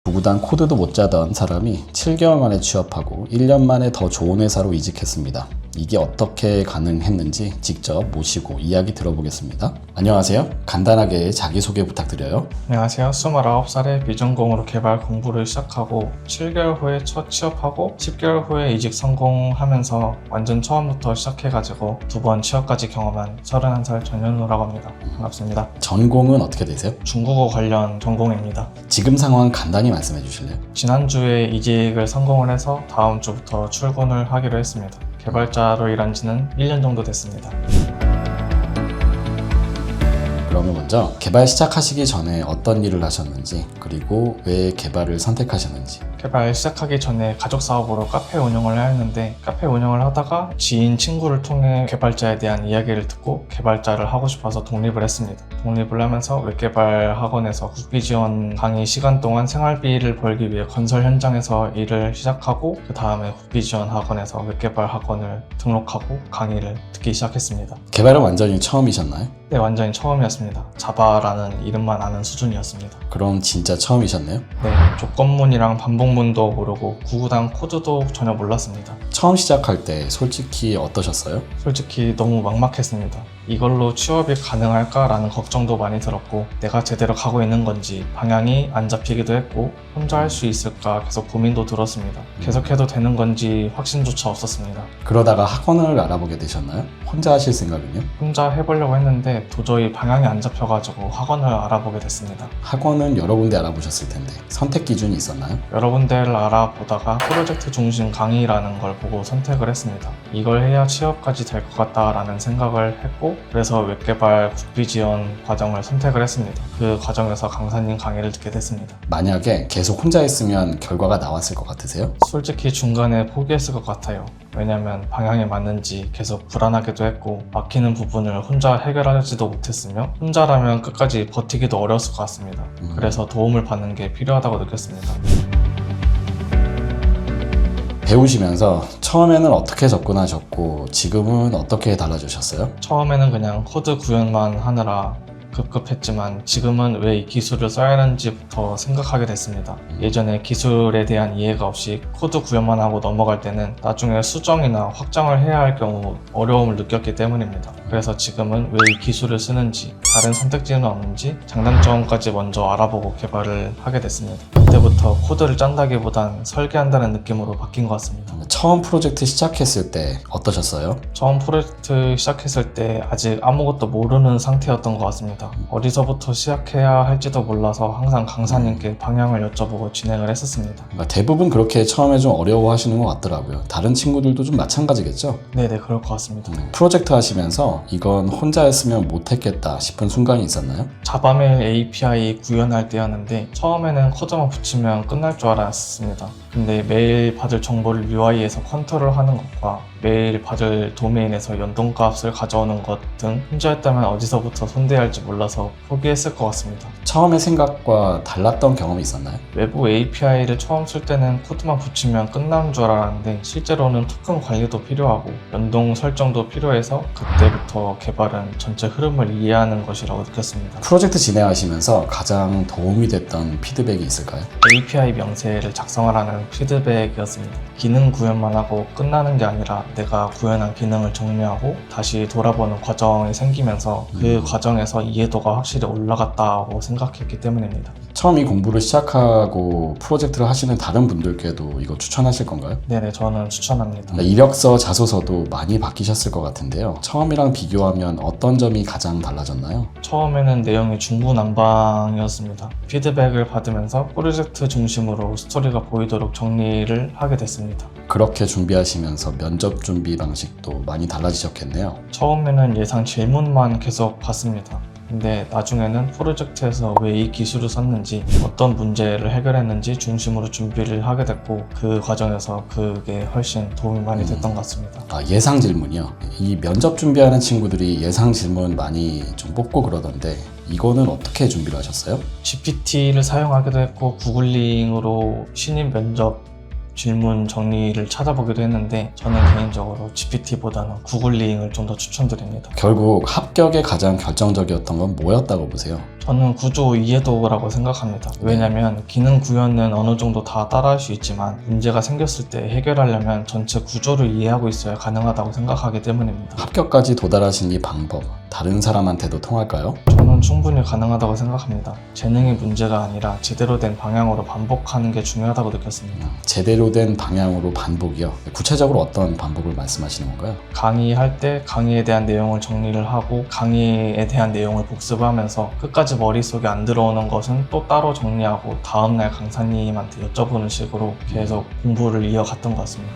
구구단 코드도 못 짜던 사람이 7개월 만에 취업하고 1년 만에 더 좋은 회사로 이직했습니다. 이게 어떻게 가능했는지 직접 모시고 이야기 들어보겠습니다. 안녕하세요. 간단하게 자기소개 부탁드려요. 안녕하세요. 29살에 비전공으로 개발 공부를 시작하고 7개월 후에 첫 취업하고 10개월 후에 이직 성공하면서 완전 처음부터 시작해가지고 2번 취업까지 경험한 31살 전현우라고 합니다. 반갑습니다. 전공은 어떻게 되세요? 중국어 관련 전공입니다. 지금 상황 간단히 말씀해 주실래요? 지난주에 이직을 성공을 해서 다음 주부터 출근을 하기로 했습니다. 개발자로 일한 지는 1년 정도 됐습니다. 그러면 먼저 개발 시작하시기 전에 어떤 일을 하셨는지, 그리고 왜 개발을 선택하셨는지. 개발 시작하기 전에 가족 사업으로 카페 운영을 했는데, 카페 운영을 하다가 지인 친구를 통해 개발자에 대한 이야기를 듣고 개발자를 하고 싶어서 독립을 했습니다. 독립을 하면서 웹개발 학원에서 국비 지원 강의 시간 동안 생활비를 벌기 위해 건설 현장에서 일을 시작하고, 그 다음에 국비 지원 학원에서 웹개발 학원을 등록하고 강의를 듣기 시작했습니다. 개발은 완전히 처음이셨나요? 네, 완전히 처음이었습니다. 자바라는 이름만 아는 수준이었습니다. 그럼 진짜 처음이셨네요? 네, 조건문이랑 반복문도 모르고 구구단 코드도 전혀 몰랐습니다. 처음 시작할 때 솔직히 어떠셨어요? 솔직히 너무 막막했습니다. 이걸로 취업이 가능할까라는 걱정도 많이 들었고, 내가 제대로 가고 있는 건지 방향이 안 잡히기도 했고, 혼자 할 수 있을까 계속 고민도 들었습니다. 계속해도 되는 건지 확신조차 없었습니다. 그러다가 학원을 알아보게 되셨나요? 혼자 하실 생각은요? 혼자 해보려고 했는데 도저히 방향이 안 잡혀가지고 학원을 알아보게 됐습니다. 학원은 여러 군데 알아보셨을 텐데 선택 기준이 있었나요? 여러 군데를 알아보다가 프로젝트 중심 강의라는 걸 보고 선택을 했습니다. 이걸 해야 취업까지 될 것 같다라는 생각을 했고, 그래서 웹개발 국비 지원 과정을 선택을 했습니다. 그 과정에서 강사님 강의를 듣게 됐습니다. 만약에 계속 혼자 했으면 결과가 나왔을 것 같으세요? 솔직히 중간에 포기했을 것 같아요. 왜냐면 방향이 맞는지 계속 불안하기도 했고, 막히는 부분을 혼자 해결하지도 못했으며 혼자라면 끝까지 버티기도 어려웠을 것 같습니다. 그래서 도움을 받는 게 필요하다고 느꼈습니다. 배우시면서 처음에는 어떻게 접근하셨고 지금은 어떻게 달라지셨어요? 처음에는 그냥 코드 구현만 하느라 급급했지만 지금은 왜 이 기술을 써야 하는지부터 생각하게 됐습니다. 예전에 기술에 대한 이해가 없이 코드 구현만 하고 넘어갈 때는 나중에 수정이나 확장을 해야 할 경우 어려움을 느꼈기 때문입니다. 그래서 지금은 왜 이 기술을 쓰는지, 다른 선택지는 없는지 장단점까지 먼저 알아보고 개발을 하게 됐습니다. 그때부터 코드를 짠다기보단 설계한다는 느낌으로 바뀐 것 같습니다. 처음 프로젝트 시작했을 때 어떠셨어요? 처음 프로젝트 시작했을 때 아직 아무것도 모르는 상태였던 것 같습니다. 어디서부터 시작해야 할지도 몰라서 항상 강사님께 방향을 여쭤보고 진행을 했었습니다. 그러니까 대부분 그렇게 처음에 좀 어려워하시는 것 같더라고요. 다른 친구들도 좀 마찬가지겠죠? 네네, 그럴 것 같습니다. 프로젝트 하시면서 이건 혼자 했으면 못했겠다 싶은 순간이 있었나요? 자바메일 API 구현할 때였는데, 처음에는 코드만 붙이면 끝날 줄 알았습니다. 근데 메일 받을 정보를 UI에서 컨트롤하는 것과 메일 받을 도메인에서 연동값을 가져오는 것 등 혼자 했다면 어디서부터 손대야 할지 몰라서 포기했을 것 같습니다. 처음의 생각과 달랐던 경험이 있었나요? 외부 API를 처음 쓸 때는 코드만 붙이면 끝나는 줄 알았는데, 실제로는 토큰 관리도 필요하고 연동 설정도 필요해서 그때부터 개발은 전체 흐름을 이해하는 것이라고 느꼈습니다. 프로젝트 진행하시면서 가장 도움이 됐던 피드백이 있을까요? API 명세를 작성하라는 피드백이었습니다. 기능 구현만 하고 끝나는 게 아니라 내가 구현한 기능을 정리하고 다시 돌아보는 과정이 생기면서 그 과정에서 이해도가 확실히 올라갔다고 생각했기 때문입니다. 처음 이 공부를 시작하고 프로젝트를 하시는 다른 분들께도 이거 추천하실 건가요? 네네, 저는 추천합니다. 이력서, 자소서도 많이 바뀌셨을 것 같은데요. 처음이랑 비교하면 어떤 점이 가장 달라졌나요? 처음에는 내용이 중구난방이었습니다. 피드백을 받으면서 프로젝트 중심으로 스토리가 보이도록 정리를 하게 됐습니다. 그렇게 준비하시면서 면접 준비 방식도 많이 달라지셨겠네요. 처음에는 예상 질문만 계속 봤습니다. 근데 나중에는 프로젝트에서 왜 이 기술을 썼는지, 어떤 문제를 해결했는지 중심으로 준비를 하게 됐고, 그 과정에서 그게 훨씬 도움이 많이 됐던 것 같습니다. 예상 질문이요. 이 면접 준비하는 친구들이 예상 질문 많이 좀 뽑고 그러던데 이거는 어떻게 준비를 하셨어요? GPT를 사용하기도 했고, 구글링으로 신입 면접 질문 정리를 찾아보기도 했는데, 저는 개인적으로 GPT보다는 구글링을 좀 더 추천드립니다. 결국 합격에 가장 결정적이었던 건 뭐였다고 보세요? 저는 구조 이해도라고 생각합니다. 왜냐하면 기능 구현은 어느 정도 다 따라할 수 있지만 문제가 생겼을 때 해결하려면 전체 구조를 이해하고 있어야 가능하다고 생각하기 때문입니다. 합격까지 도달하신 이 방법, 다른 사람한테도 통할까요? 저는 충분히 가능하다고 생각합니다. 재능이 문제가 아니라 제대로 된 방향으로 반복하는 게 중요하다고 느꼈습니다. 제대로 된 방향으로 반복이요. 구체적으로 어떤 반복을 말씀하시는 건가요? 강의할 때 강의에 대한 내용을 정리를 하고 강의에 대한 내용을 복습하면서 끝까지 머릿속에 안 들어오는 것은 또 따로 정리하고 다음날 강사님한테 여쭤보는 식으로 계속 공부를 이어갔던 것 같습니다.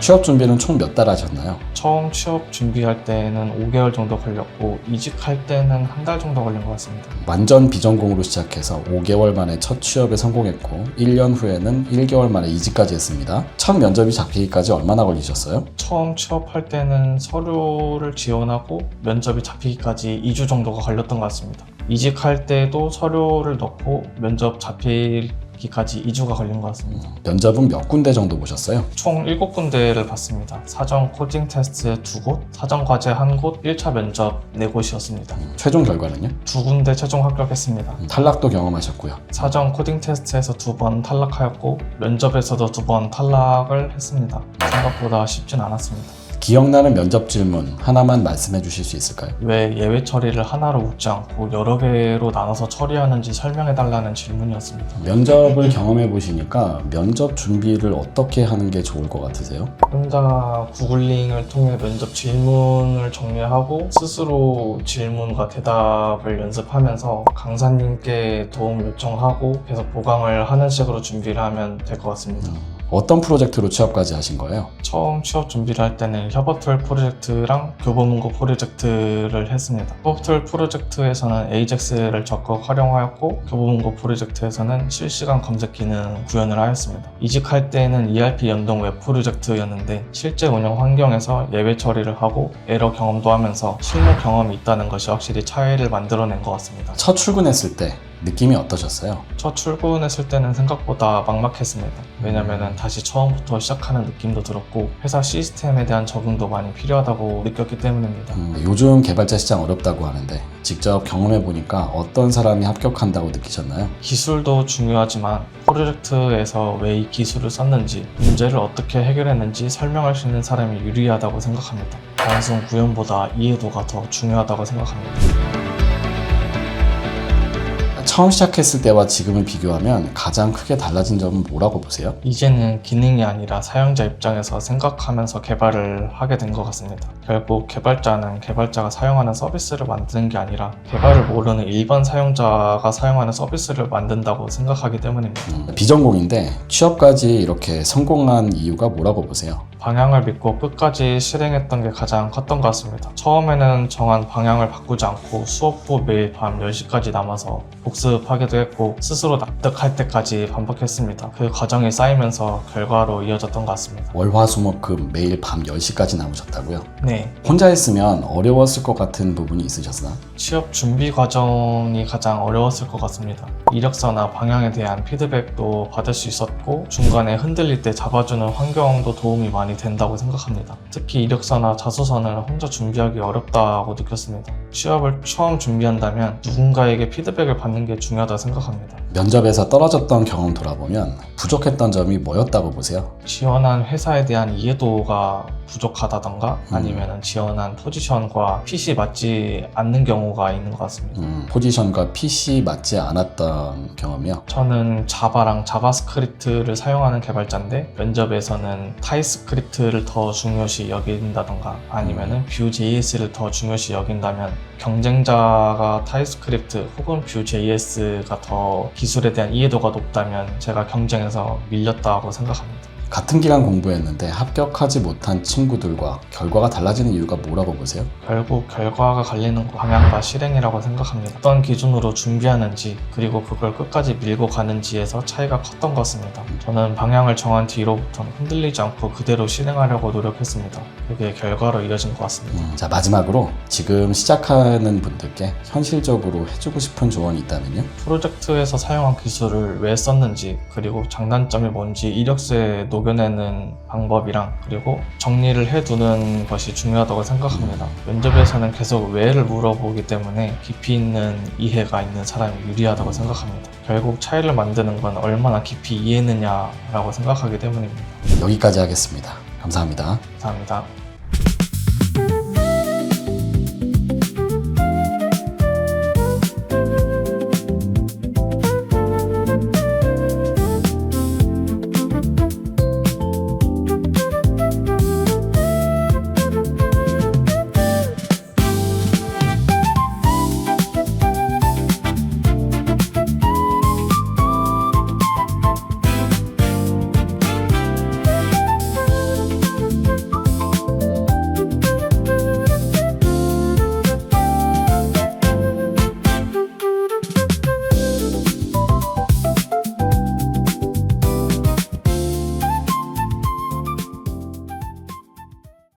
취업 준비는 총 몇 달 하셨나요? 처음 취업 준비할 때는 5개월 정도 걸렸고 이직할 때는 한 달 정도 걸린 것 같습니다. 완전 비전공으로 시작해서 5개월 만에 첫 취업에 성공했고 1년 후에는 1개월 만에 이직까지 했습니다. 첫 면접이 잡히기까지 얼마나 걸리셨어요? 처음 취업할 때는 서류를 지원하고 면접이 잡히기까지 2주 정도가 걸렸던 것 같습니다. 이직할 때도 서류를 넣고 면접 잡히기까지 2주가 걸린 것 같습니다. 면접은 몇 군데 정도 보셨어요? 총 7군데를 봤습니다. 사전 코딩 테스트 2곳, 사전 과제 1곳, 1차 면접 4곳이었습니다. 최종 결과는요? 2군데 최종 합격했습니다. 탈락도 경험하셨고요. 사전 코딩 테스트에서 2번 탈락하였고 면접에서도 2번 탈락을 했습니다. 생각보다 쉽진 않았습니다. 기억나는 면접 질문 하나만 말씀해 주실 수 있을까요? 왜 예외 처리를 하나로 묶지 않고 여러 개로 나눠서 처리하는지 설명해 달라는 질문이었습니다. 면접을 경험해 보시니까 면접 준비를 어떻게 하는 게 좋을 것 같으세요? 혼자 구글링을 통해 면접 질문을 정리하고 스스로 질문과 대답을 연습하면서 강사님께 도움을 요청하고 계속 보강을 하는 식으로 준비를 하면 될 것 같습니다. 어떤 프로젝트로 취업까지 하신 거예요? 처음 취업 준비를 할 때는 협업툴 프로젝트랑 교보문고 프로젝트를 했습니다. 협업툴 프로젝트에서는 AJAX를 적극 활용하였고 교보문고 프로젝트에서는 실시간 검색 기능 구현을 하였습니다. 이직할 때는 ERP 연동 웹 프로젝트였는데 실제 운영 환경에서 예외 처리를 하고 에러 경험도 하면서 실무 경험이 있다는 것이 확실히 차이를 만들어낸 것 같습니다. 첫 출근했을 때 느낌이 어떠셨어요? 첫 출근했을 때는 생각보다 막막했습니다. 왜냐면 다시 처음부터 시작하는 느낌도 들었고 회사 시스템에 대한 적응도 많이 필요하다고 느꼈기 때문입니다. 요즘 개발자 시장 어렵다고 하는데 직접 경험해 보니까 어떤 사람이 합격한다고 느끼셨나요? 기술도 중요하지만 프로젝트에서 왜 이 기술을 썼는지 문제를 어떻게 해결했는지 설명할 수 있는 사람이 유리하다고 생각합니다. 단순 구현보다 이해도가 더 중요하다고 생각합니다. 처음 시작했을 때와 지금을 비교하면 가장 크게 달라진 점은 뭐라고 보세요? 이제는 기능이 아니라 사용자 입장에서 생각하면서 개발을 하게 된 것 같습니다. 결국 개발자는 개발자가 사용하는 서비스를 만드는 게 아니라 개발을 모르는 일반 사용자가 사용하는 서비스를 만든다고 생각하기 때문입니다. 비전공인데 취업까지 이렇게 성공한 이유가 뭐라고 보세요? 방향을 믿고 끝까지 실행했던 게 가장 컸던 것 같습니다. 처음에는 정한 방향을 바꾸지 않고 수업 후 매일 밤 10시까지 남아서 복습하기도 했고 스스로 납득할 때까지 반복했습니다. 그 과정이 쌓이면서 결과로 이어졌던 것 같습니다. 월화수목금 매일 밤 10시까지 남으셨다고요? 네, 혼자 했으면 어려웠을 것 같은 부분이 있으셨나요? 취업 준비 과정이 가장 어려웠을 것 같습니다. 이력서나 방향에 대한 피드백도 받을 수 있었고 중간에 흔들릴 때 잡아주는 환경도 도움이 많이 된다고 생각합니다. 특히 이력서나 자소서는 혼자 준비하기 어렵다고 느꼈습니다. 취업을 처음 준비한다면 누군가에게 피드백을 받는 게 중요하다고 생각합니다. 면접에서 떨어졌던 경험 돌아보면 부족했던 점이 뭐였다고 보세요? 지원한 회사에 대한 이해도가 부족하다던가 아니면 지원한 포지션과 핏이 맞지 않는 경우가 있는 것 같습니다. 포지션과 핏이 맞지 않았던 경험이요? 저는 자바랑 자바스크립트를 사용하는 개발자인데 면접에서는 타입스크립트를 더 중요시 여긴다던가 아니면은 Vue.js를 더 중요시 여긴다면 경쟁자가 타입스크립트 혹은 Vue.js가 더 기술에 대한 이해도가 높다면 제가 경쟁에서 밀렸다고 생각합니다. 같은 기간 공부했는데 합격하지 못한 친구들과 결과가 달라지는 이유가 뭐라고 보세요? 결국 결과가 갈리는 방향과 실행이라고 생각합니다. 어떤 기준으로 준비하는지 그리고 그걸 끝까지 밀고 가는지에서 차이가 컸던 것 같습니다. 저는 방향을 정한 뒤로부터는 흔들리지 않고 그대로 실행하려고 노력했습니다. 그게 결과로 이어진 것 같습니다. 자, 마지막으로 지금 시작하는 분들께 현실적으로 해주고 싶은 조언이 있다면요? 프로젝트에서 사용한 기술을 왜 썼는지 그리고 장단점이 뭔지 이력서에 녹여 녹여내는 방법이랑 그리고 정리를 해두는 것이 중요하다고 생각합니다. 면접에서는 계속 왜를 물어보기 때문에 깊이 있는 이해가 있는 사람이 유리하다고 생각합니다. 결국 차이를 만드는 건 얼마나 깊이 이해했느냐라고 생각하기 때문입니다. 여기까지 하겠습니다. 감사합니다. 감사합니다.